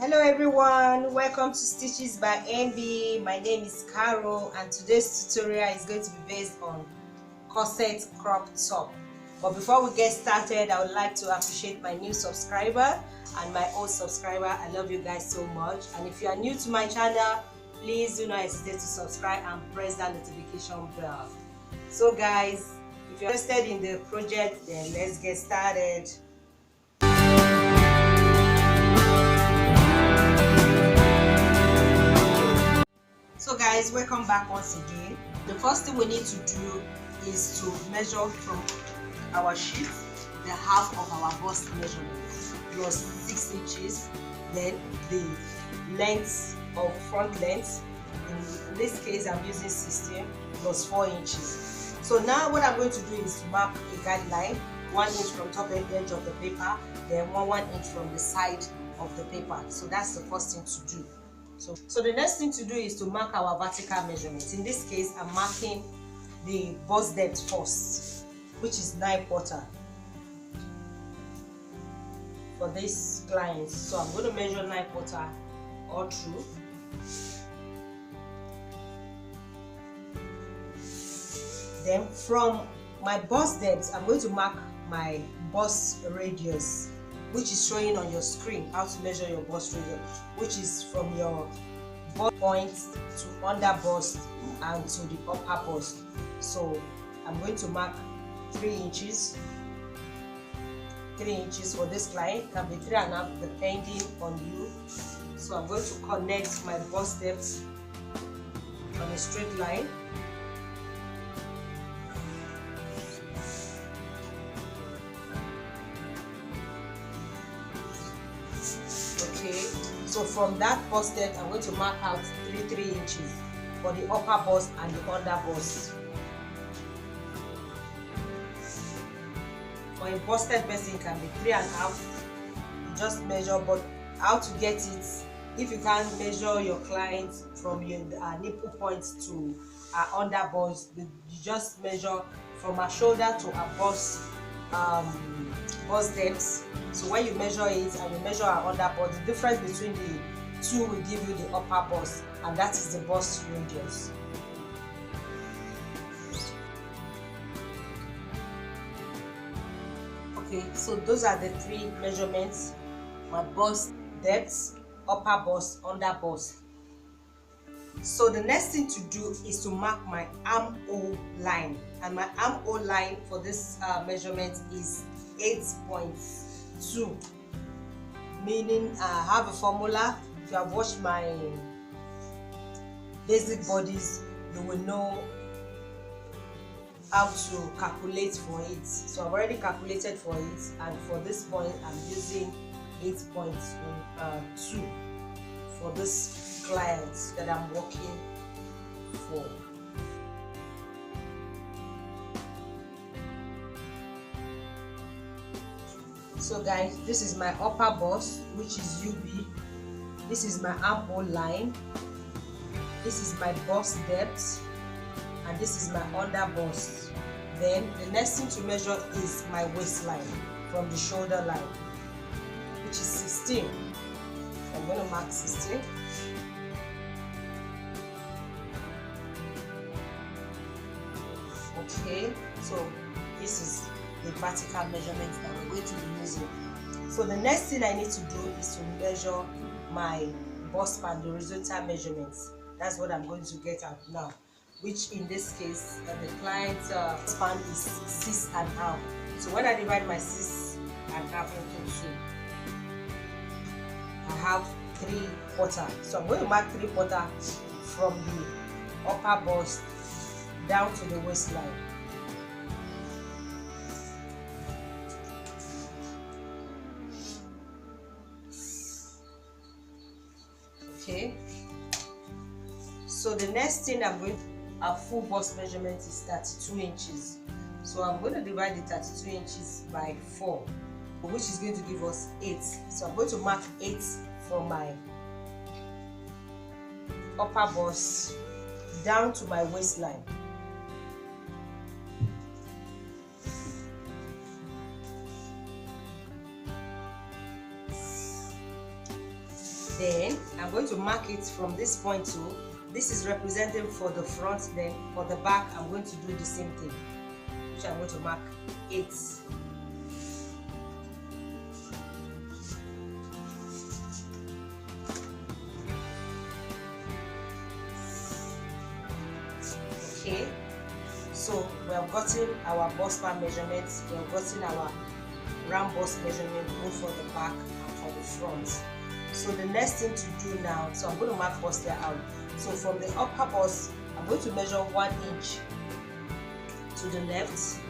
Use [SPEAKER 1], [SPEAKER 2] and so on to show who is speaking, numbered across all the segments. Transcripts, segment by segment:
[SPEAKER 1] Hello everyone, welcome to Stitches by NB. My name is Carol and today's tutorial is going to be based on corset crop top. But before we get started, I would like to appreciate my new subscriber and my old subscriber. I love you guys so much, and if you are new to my channel, please do not hesitate to subscribe and press that notification bell. So guys, if you're interested in the project, then let's get started. So guys, welcome back once again. The first thing we need to do is to measure from our sheet the half of our bust measurement plus 6 inches, then the length of front length. In this case, I'm using 16 plus 4 inches. So now what I'm going to do is to mark a guideline, 1 inch from top edge of the paper, then 1 inch from the side of the paper. So that's the first thing to do. So the next thing to do is to mark our vertical measurements. In this case, I'm marking the bust depth first, which is 9/4 for this client. So I'm going to measure 9/4 all through. Then from my bust depth, I'm going to mark my bust radius, which is showing on your screen how to measure your bust radius, which is from your bust point to under bust and to the upper bust. So I'm going to mark 3 inches. 3 inches for this client, can be 3.5 depending on you. So I'm going to connect my bust depth on a straight line. So from that bust depth, I'm going to mark out 3 inches for the upper bust and the under bust. For a busted person, it can be 3.5. You just measure, but how to get it, if you can't measure your client from your nipple point to under bust, you just measure from a shoulder to a bust depth. So when you measure it and you measure our under bust, the difference between the two will give you the upper bust, and that is the bust radius. Okay, so those are the 3 measurements: my bust depth, upper bust, under bust. So the next thing to do is to mark my armhole line, and my armhole line for this measurement is 8.2, meaning I have a formula. If you have watched my basic bodies, you will know how to calculate for it. So I've already calculated for it, and for this point I'm using 8.2 for this client that I'm working for. So guys, this is my upper bust, which is UB. This is my armhole line. This is my bust depth, and this is my under bust. Then the next thing to measure is my waistline from the shoulder line, which is 16. I'm going to mark 16. Okay, so this is the vertical measurements that we're going to be using. So the next thing I need to do is to measure my bust span, the horizontal measurements. That's what I'm going to get at now, which in this case the client's span is 6.5. So when I divide my 6.5 into 2, I have 3/4. So I'm going to mark 3/4 from the upper bust down to the waistline. Okay, so the next thing I'm going to, our full bust measurement is 32 inches. So I'm going to divide the 32 inches by 4, which is going to give us 8. So I'm going to mark 8 from my upper bust down to my waistline. Then I'm going to mark it from this point to, this is representing for the front, then for the back I'm going to do the same thing, which I'm going to mark 8. Okay, so we have gotten our bust span measurements, we have gotten our round bust measurement both for the back and for the front. So the next thing to do now, so I'm going to mark bustier out. So from the upper bust, I'm going to measure 1 inch to the left,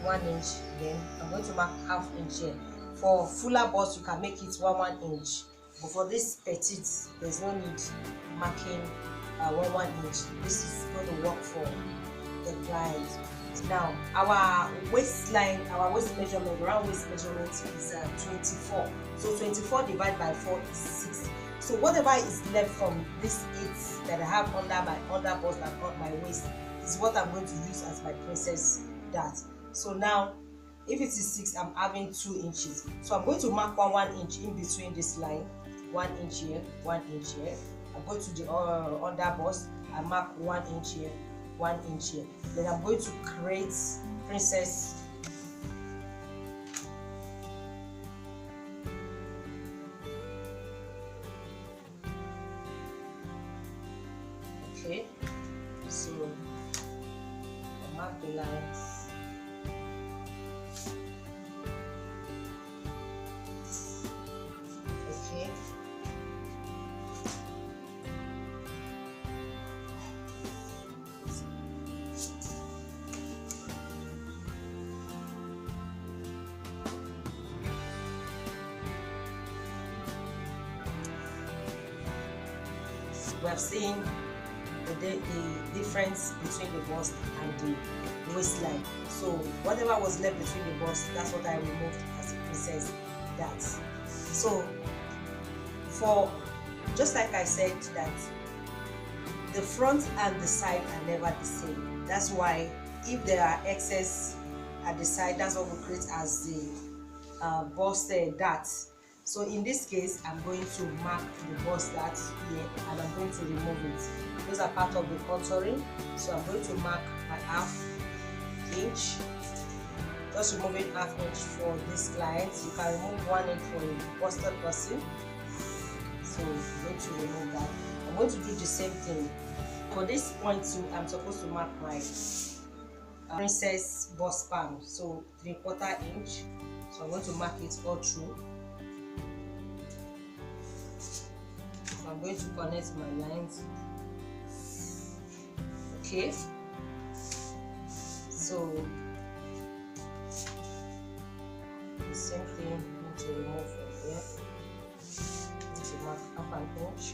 [SPEAKER 1] 1 inch, then I'm going to mark ½ inch here. For fuller bust, you can make it 1 inch, but for this petite, there's no need marking 1 inch. This is going to work for the client. Now our waistline, our waist measurement, round waist measurement is 24. So 24 divided by 4 is 6. So whatever is left from this 8 that I have under my under bust and on my waist is what I'm going to use as my princess dart. So now if it is 6, I'm having 2 inches. So I'm going to mark 1 inch in between this line, 1 inch here, 1 inch here. I'm going to the under bust, I mark 1 inch here, 1 inch here. Then I'm going to create princess. Okay, so I mark the lines. Okay. We have seen the difference between the bust and the waistline. So whatever was left between the bust, that's what I removed as a princess dart. So for, just like I said, that the front and the side are never the same. That's why if there are excess at the side, that's what we create as the bust dart. So in this case, I'm going to mark the bust dart here and I'm going to remove it. Those are part of the contouring. So I'm going to mark my ½ inch. Just removing ½ inch for this client. You can remove 1 inch for a busted person. So I'm going to remove that. I'm going to do the same thing. For this point too, I'm supposed to mark my princess bust span. So 3/4 inch. So I'm going to mark it all through. I'm going to connect my lines. Okay, so the same thing I'm going to remove from here. I'm going to mark ½ inch.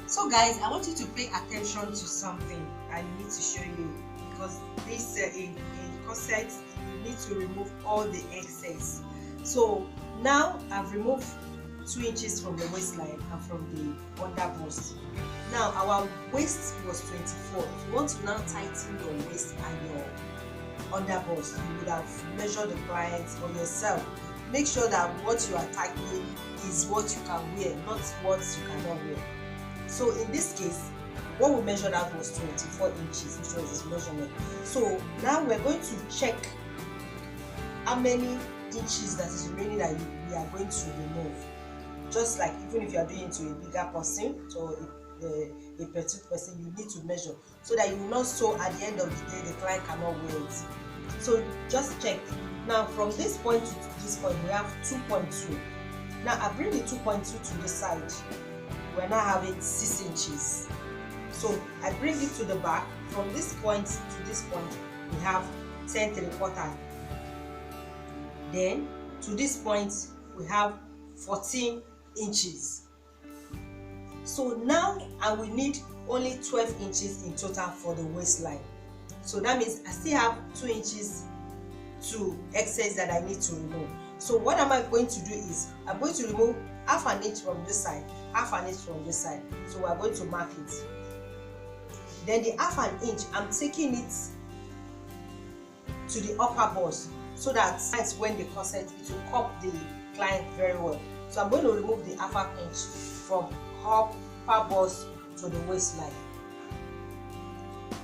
[SPEAKER 1] So guys, I want you to pay attention to something I need to show you, because this in corset you need to remove all the excess. So now I've removed 2 inches from the waistline and from the under bust. Now our waist was 24. If you want to now tighten your waist and your under bust, you would have measured the client or yourself. Make sure that what you are tightening is what you can wear, not what you cannot wear. So in this case, what we measured out was 24 inches, which was this measurement. So now we're going to check how many inches that is remaining that we are going to remove. Just like even if you are doing it to a bigger person, so a petite person, you need to measure so that you will not sew at the end of the day the client cannot wear it. So just check. Now from this point to this point we have 2.2. Now I bring the 2.2 to the side. We're now having 6 inches. So I bring it to the back. From this point to this point we have 10 3/4. Then to this point we have 14 inches. So now I will need only 12 inches in total for the waistline. So that means I still have 2 inches to excess that I need to remove. So what am I going to do is I'm going to remove ½ inch from this side, ½ inch from this side. So we're going to mark it. Then the half an inch, I'm taking it to the upper bust so that when the corset, it will cup the client very well. So I'm going to remove the half an inch from upper bust to the waistline.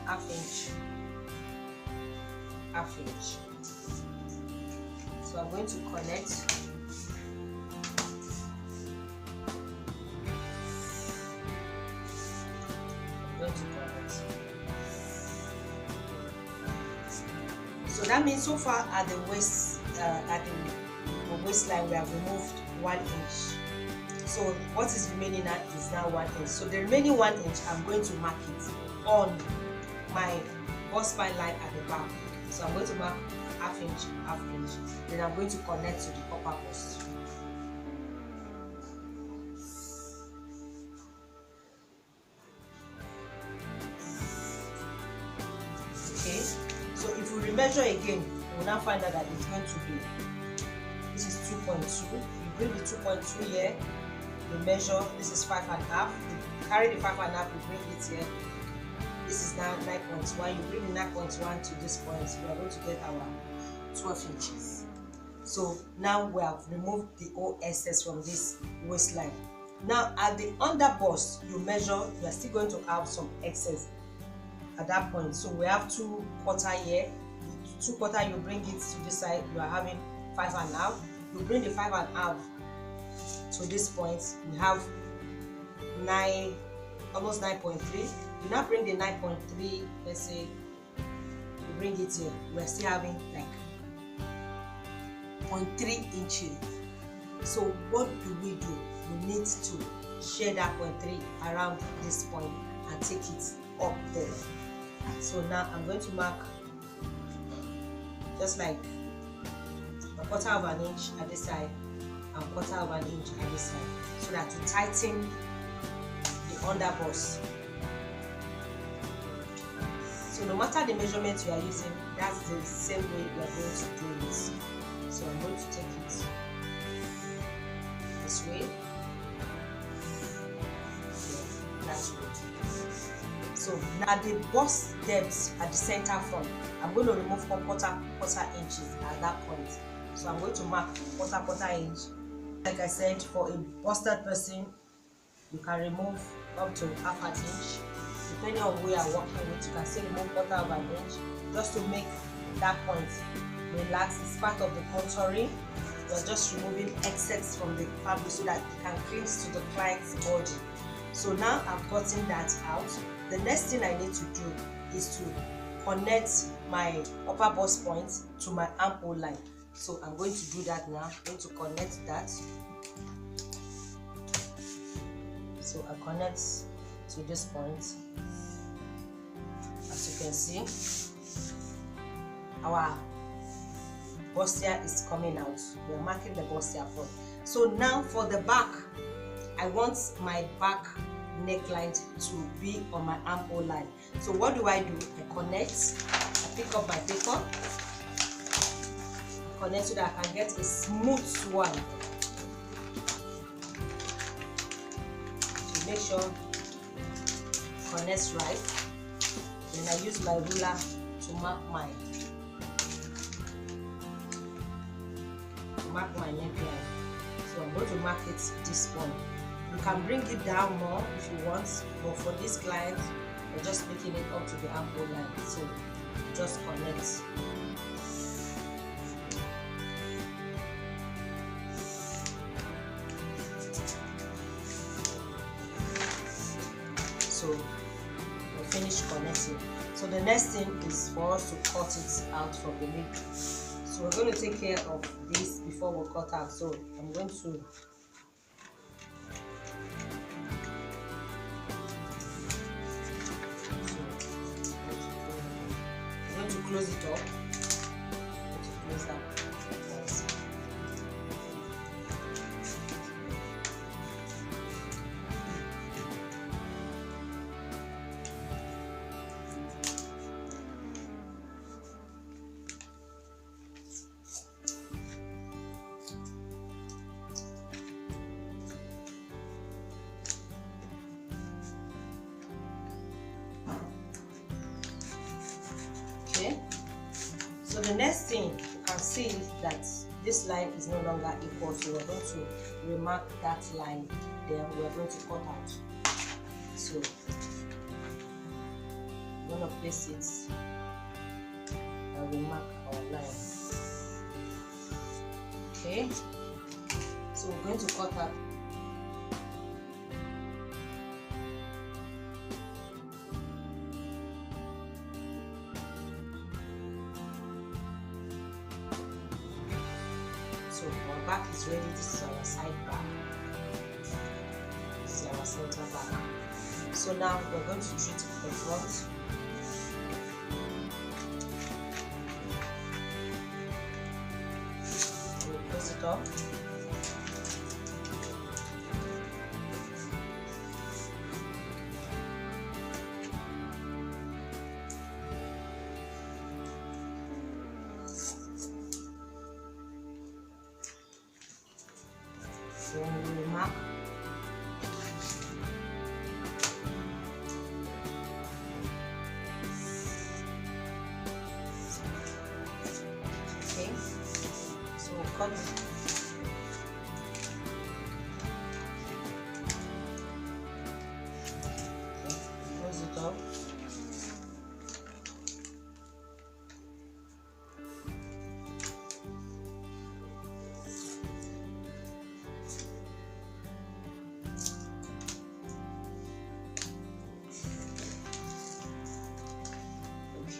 [SPEAKER 1] Half inch, half inch. So I'm going to connect. So that means so far at the waist, at the waistline, we have removed 1 inch. So what is remaining now is now 1 inch. So the remaining 1 inch, I'm going to mark it on my bust spine line at the back. So I'm going to mark half inch, half inch. Then I'm going to connect to the upper bust. Okay, so if we remeasure again, we will now find out that it's going to be, this is 2.2. You bring the 2.2 here, you measure, this is 5.5. You carry the 5.5, you bring it here. This is now 9.1. You bring the 9.1 to this point, we are going to get our 12 inches. So now we have removed the whole excess from this waistline. Now at the under bust, you measure, you are still going to have some excess at that point. So we have 2/4 here. 2/4, you bring it to this side, you are having 5.5. You bring the 5.5 to this point, we have 9, almost 9.3. You now bring the 9.3, let's say you bring it here, we are still having like 0.3 inches. So what do? We need to share that 0.3 around this point and take it up there. So now I'm going to mark just like 1/4 inch at this side and 1/4 inch at this side, so that to tighten the under bust. So no matter the measurement you are using, that's the same way you are going to do this. So I'm going to take it this way. That's good. So now the bust depth at the center front, I'm going to remove 1/4 inches at that point. So I'm going to mark 1/4 inch. Like I said, for a busted person, you can remove up to 1/2 inch. Depending on where you are working with, you can still remove 1/4 inch just to make that point relax. It's part of the contouring. We're just removing excess from the fabric so that it can cling to the client's body. So now I've gotten that out. The next thing I need to do is to connect my upper bust point to my armhole line. So I'm going to do that now. I'm going to connect that. So I connect to this point. As you can see, our bustier is coming out. We are marking the bustier front. So now for the back, I want my back neckline to be on my armhole line. So what do? I connect, I pick up my paper, connect so that I can get a smooth one. To make sure it connects right, then I use my ruler to mark my neckline. So I'm going to mark it this one. You can bring it down more if you want, but for this client, we're just making it up to the armhole line. So just connect. So we're finished connecting. So the next thing is for us to cut it out from the neck. So we're going to take care of this before we cut out. So I'm going to close it up. Close that. So the next thing you can see is that this line is no longer equal, so we're going to remark that line, then we're going to cut out. So I'm going to place it and remark our line. Okay, so we're going to cut out. So our back is ready. This is our side back. This is our center back. So now we're going to treat the front. So we close it up. Then we mark. Okay, so cut. Okay, close it up.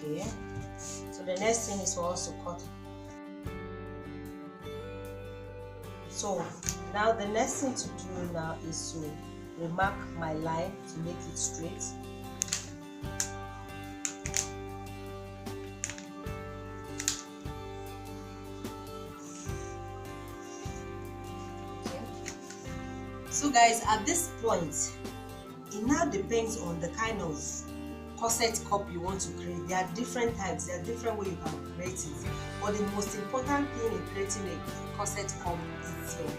[SPEAKER 1] Okay, so the next thing is for us to cut. So now the next thing to do now is to remark my line to make it straight. Okay. So guys, at this point, it now depends on the kind of corset cup you want to create. There are different types, there are different ways you can create it, but the most important thing in creating a corset cup is your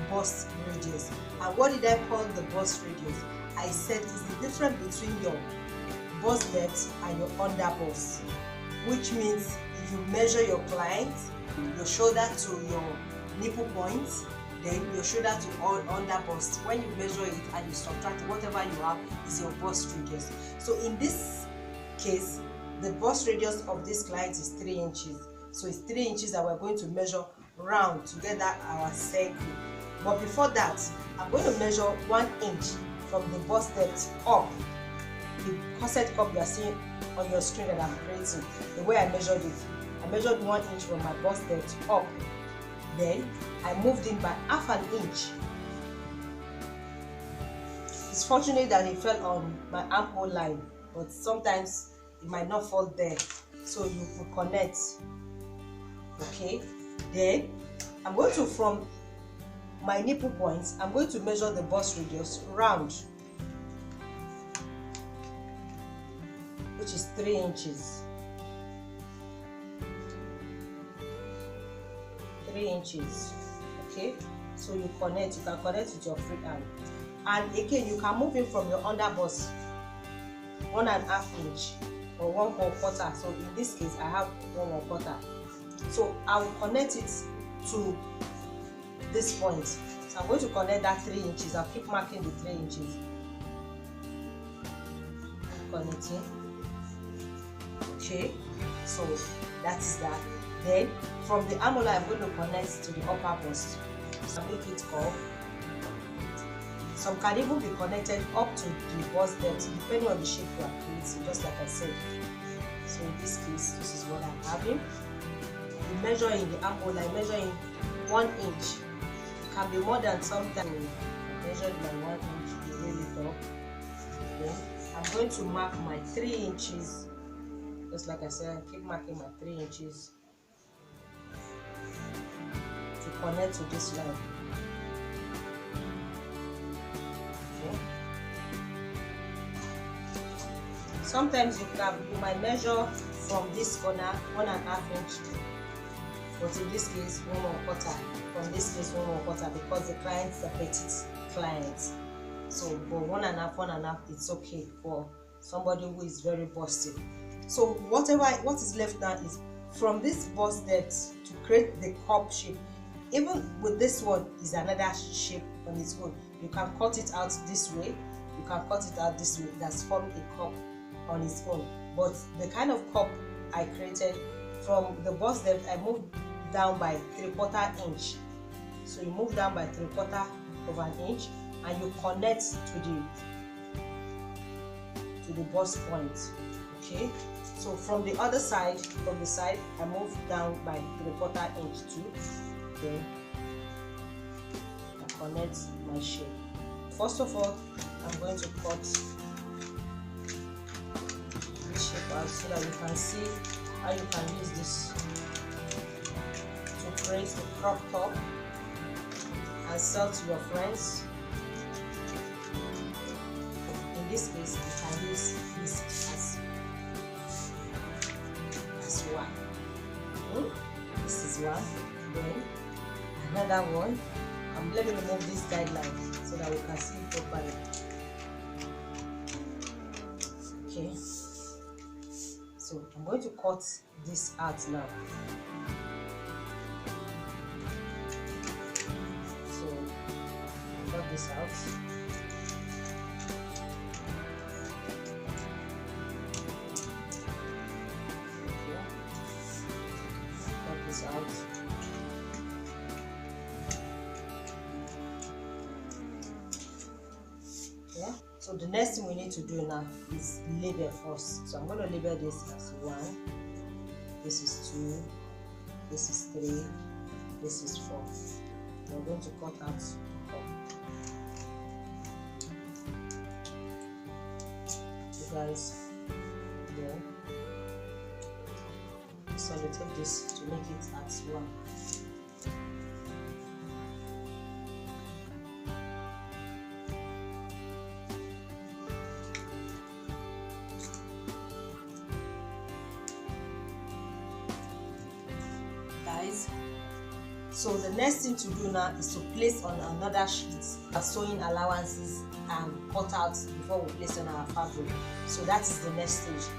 [SPEAKER 1] bust radius. And what did I call the bust radius? I said it's the difference between your bust depth and your under bust, which means if you measure your client, your shoulder to your nipple point, then your shoulder to under bust, when you measure it and you subtract whatever you have is your bust radius. So in this case, the bust radius of this client is 3 inches. So it's 3 inches that we're going to measure round to get that our circle. But before that, I'm going to measure 1 inch from the bust depth up. The corset cup you are seeing on your screen that I'm creating, the way I measured it, I measured 1 inch from my bust depth up. Then I moved in by half an inch. It's fortunate that it fell on my armhole line, but sometimes it might not fall there, so you could connect. Okay, then I'm going to, from my nipple points, I'm going to measure the bust radius round, which is 3 inches. 3 inches. Okay, so you connect. You can connect with your free hand, and again you can move in from your under bust 1.5 inch or 1.25. So in this case, I have 1.25. So I will connect it to this point. So I'm going to connect that 3 inches. I'll keep marking the 3 inches. Connecting. Okay, so that is that. Then from the armhole, I'm going to connect to the upper bust. So make it curve. Some can even be connected up to the bust depth depending on the shape you are creating, just like I said. So in this case, this is what I'm having. You measure in the armhole, I measure in 1 inch. It can be more than sometimes. I measured my 1 inch, you raise it up. Then I'm going to mark my 3 inches. Just like I said, I keep marking my 3 inches to connect to this line. Okay. Sometimes you might measure from this corner 1.5 inch, but in this case 1.25. From this case 1.25 because the client is a petite client. So, but 1.5, it's okay for somebody who is very busty. So what is left now is from this bust depth to create the cup shape, even with this one is another shape on its own. You can cut it out this way, you can cut it out this way, that's formed a cup on its own. But the kind of cup I created, from the bust depth I moved down by 3/4 inch. So you move down by 3/4 of an inch and you connect to the bust point. Okay, so from the other side, from the side, I move down by 3/4 inch too. Then I connect my shape. First of all, I'm going to cut this shape out so that you can see how you can use this to create a crop top and sell to your friends. In this case, you can use this as one. This is one. Then another one. Let me remove this guideline so that we can see it properly. Okay. So I'm going to cut this out now. So cut this out. Out. Yeah. So the next thing we need to do now is label first. So I'm going to label this as 1, this is 2, this is 3, this is 4. We're going to cut out the cup. You guys, there. So we take this to make it as 1. Guys, so the next thing to do now is to place on another sheet our sewing allowances and cut out before we place on our fabric. So that is the next stage.